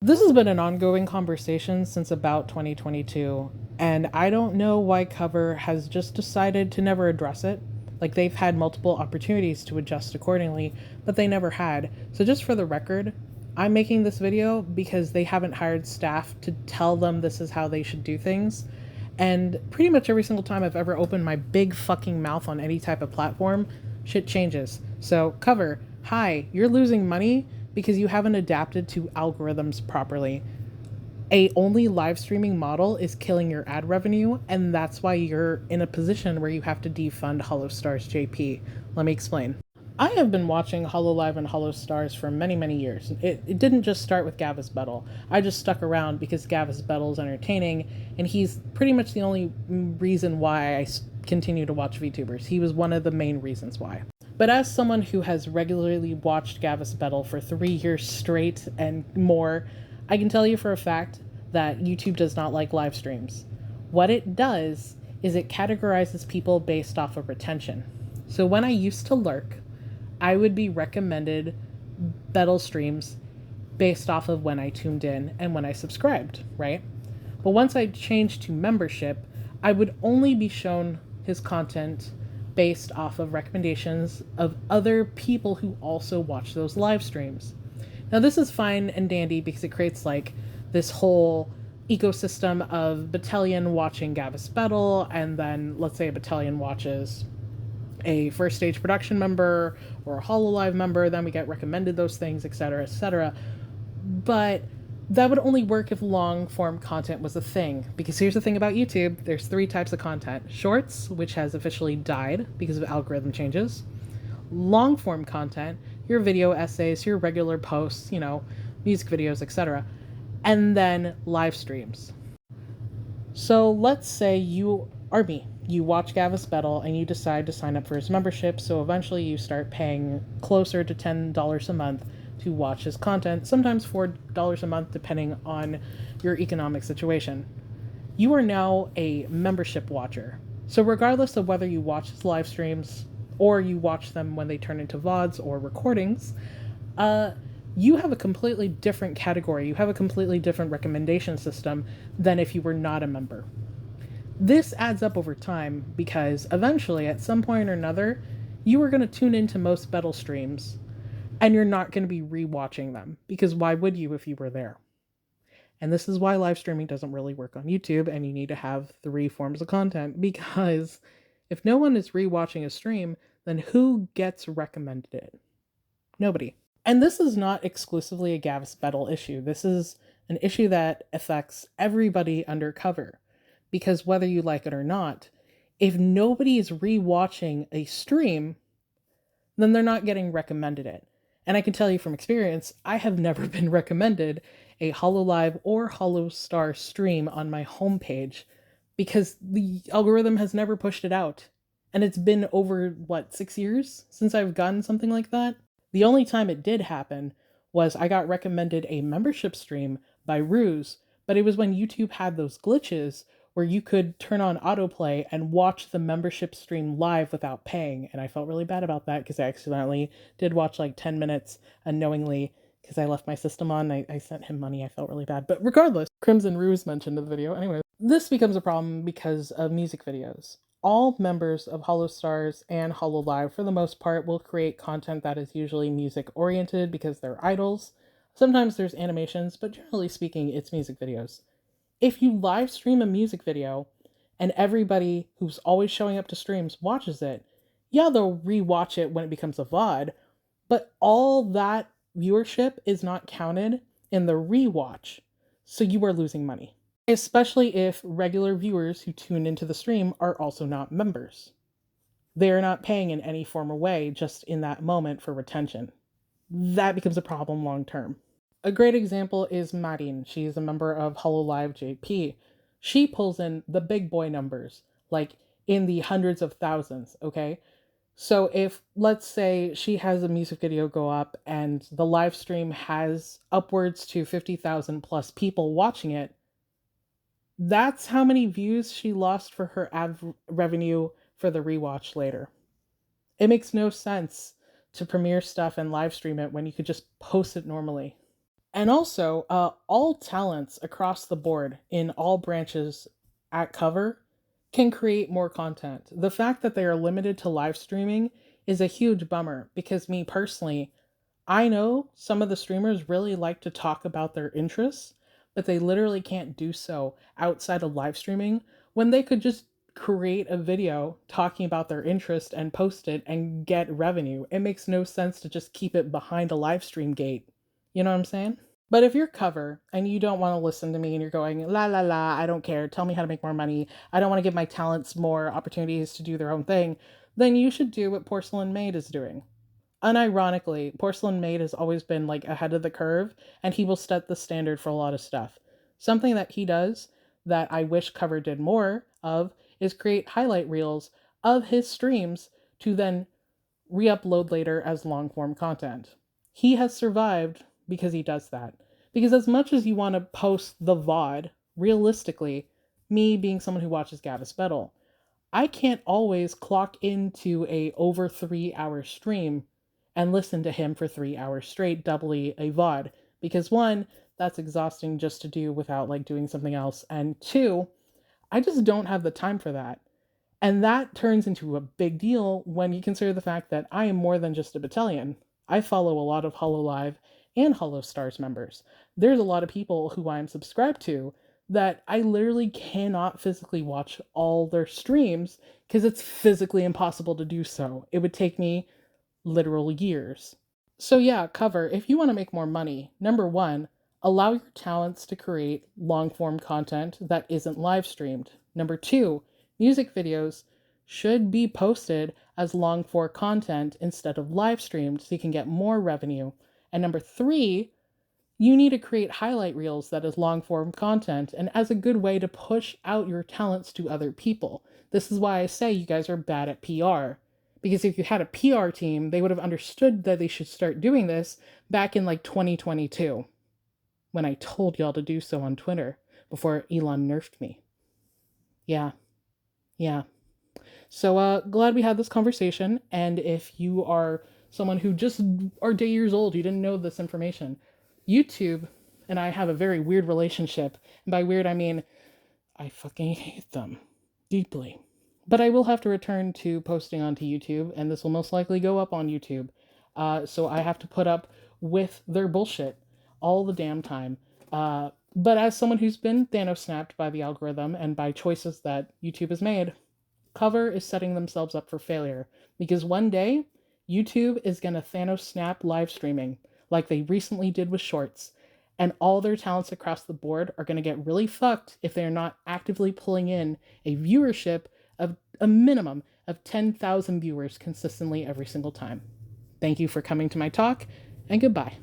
This has been an ongoing conversation since about 2022, and I don't know why Cover has just decided to never address it. Like, they've had multiple opportunities to adjust accordingly, but they never had. So, just for the record, I'm making this video because they haven't hired staff to tell them this is how they should do things. And pretty much every single time I've ever opened my big fucking mouth on any type of platform, shit changes. So, Cover, hi, you're losing money because you haven't adapted to algorithms properly. A only live streaming model is killing your ad revenue, and that's why you're in a position where you have to defund holostars JP. Let me explain. I have been watching hololive and holostars for many, many years. It didn't just start with Gavis Bettel. I just stuck around because Gavis Bettel is entertaining, and he's pretty much the only reason why I continue to watch VTubers. He was one of the main reasons why. But as someone who has regularly watched Gavis Bettel for 3 years straight and more, I can tell you for a fact that YouTube does not like live streams. What it does is it categorizes people based off of retention. So when I used to lurk, I would be recommended Bettel streams based off of when I tuned in and when I subscribed, right? But once I changed to membership, I would only be shown his content based off of recommendations of other people who also watch those live streams. Now, this is fine and dandy because it creates like this whole ecosystem of Battalion watching Gavis Bettel, and then let's say a Battalion watches a first stage production member or a hololive member, then we get recommended those things, etc., etc. But that would only work if long form content was a thing. Because here's the thing about YouTube, there's 3 types of content. Shorts, which has officially died because of algorithm changes. Long form content, your video essays, your regular posts, music videos, etc. And then live streams. So let's say you are me. You watch Gavis Bettel and you decide to sign up for his membership, so eventually you start paying closer to $10 a month to watch his content, sometimes $4 a month depending on your economic situation. You are now a membership watcher. So regardless of whether you watch his live streams or you watch them when they turn into VODs or recordings, you have a completely different category. You have a completely different recommendation system than if you were not a member. This adds up over time because eventually, at some point or another, you are going to tune into most Bettel streams and you're not going to be rewatching them, because why would you if you were there? And this is why live streaming doesn't really work on YouTube, and you need to have 3 forms of content, because if no one is rewatching a stream, then who gets recommended it? Nobody. And this is not exclusively a Gavis Bettel issue. This is an issue that affects everybody under Cover, because whether you like it or not, if nobody is rewatching a stream, then they're not getting recommended it. And I can tell you from experience, I have never been recommended a hololive or holostar stream on my homepage because the algorithm has never pushed it out. And it's been over, 6 years since I've gotten something like that? The only time it did happen was I got recommended a membership stream by Ruse, but it was when YouTube had those glitches where you could turn on autoplay and watch the membership stream live without paying. And I felt really bad about that because I accidentally did watch 10 minutes unknowingly because I left my system on. I sent him money. I felt really bad. But regardless, Crimson Ruse mentioned in the video. Anyway, this becomes a problem because of music videos. All members of holostars and hololive, for the most part, will create content that is usually music oriented because they're idols. Sometimes there's animations, but generally speaking, it's music videos. If you live stream a music video and everybody who's always showing up to streams watches it, yeah, they'll rewatch it when it becomes a VOD, but all that viewership is not counted in the rewatch, so you are losing money. Especially if regular viewers who tune into the stream are also not members. They are not paying in any form or way, just in that moment for retention. That becomes a problem long term. A great example is Marin. She's a member of hololive JP. She pulls in the big boy numbers, in the hundreds of thousands, okay? So if, let's say, she has a music video go up and the live stream has upwards to 50,000 plus people watching it, that's how many views she lost for her ad revenue for the rewatch later. It makes no sense to premiere stuff and live stream it when you could just post it normally. And also, all talents across the board in all branches at Cover can create more content. The fact that they are limited to live streaming is a huge bummer because, me personally, I know some of the streamers really like to talk about their interests, but they literally can't do so outside of live streaming when they could just create a video talking about their interest and post it and get revenue. It makes no sense to just keep it behind a live stream gate. You know what I'm saying? But if you're Cover and you don't want to listen to me and you're going, la la la, I don't care, tell me how to make more money, I don't want to give my talents more opportunities to do their own thing, then you should do what Porcelain Maid is doing. Unironically, Porcelain Maid has always been like ahead of the curve, and he will set the standard for a lot of stuff. Something that he does that I wish Cover did more of is create highlight reels of his streams to then re upload later as long form content. He has survived because he does that. Because as much as you want to post the VOD, realistically, me being someone who watches Gavis Battle, I can't always clock into a over 3 hour stream and listen to him for 3 hours straight, doubly a VOD. Because one, that's exhausting just to do without like doing something else. And two, I just don't have the time for that. And that turns into a big deal when you consider the fact that I am more than just a battalion. I follow a lot of hololive and holostars members. There's a lot of people who I'm subscribed to that I literally cannot physically watch all their streams because it's physically impossible to do so. It would take me literal years. So, yeah, Cover, if you want to make more money, number one, allow your talents to create long form content that isn't live streamed. Number two, music videos should be posted as long form content instead of live streamed so you can get more revenue. And number three, you need to create highlight reels that is long form content and as a good way to push out your talents to other people. This is why I say you guys are bad at PR. Because if you had a PR team, they would have understood that they should start doing this back in like 2022 when I told y'all to do so on Twitter before Elon nerfed me. Yeah, yeah. So glad we had this conversation. And if you are someone who just are day years old, you didn't know this information, YouTube and I have a very weird relationship. And by weird, I mean I fucking hate them deeply. But I will have to return to posting onto YouTube, and this will most likely go up on YouTube. So I have to put up with their bullshit all the damn time. But as someone who's been Thanos snapped by the algorithm and by choices that YouTube has made, Cover is setting themselves up for failure. Because one day, YouTube is going to Thanos snap live streaming, like they recently did with Shorts. And all their talents across the board are going to get really fucked if they're not actively pulling in a viewership of a minimum of 10,000 viewers consistently every single time. Thank you for coming to my talk, and goodbye.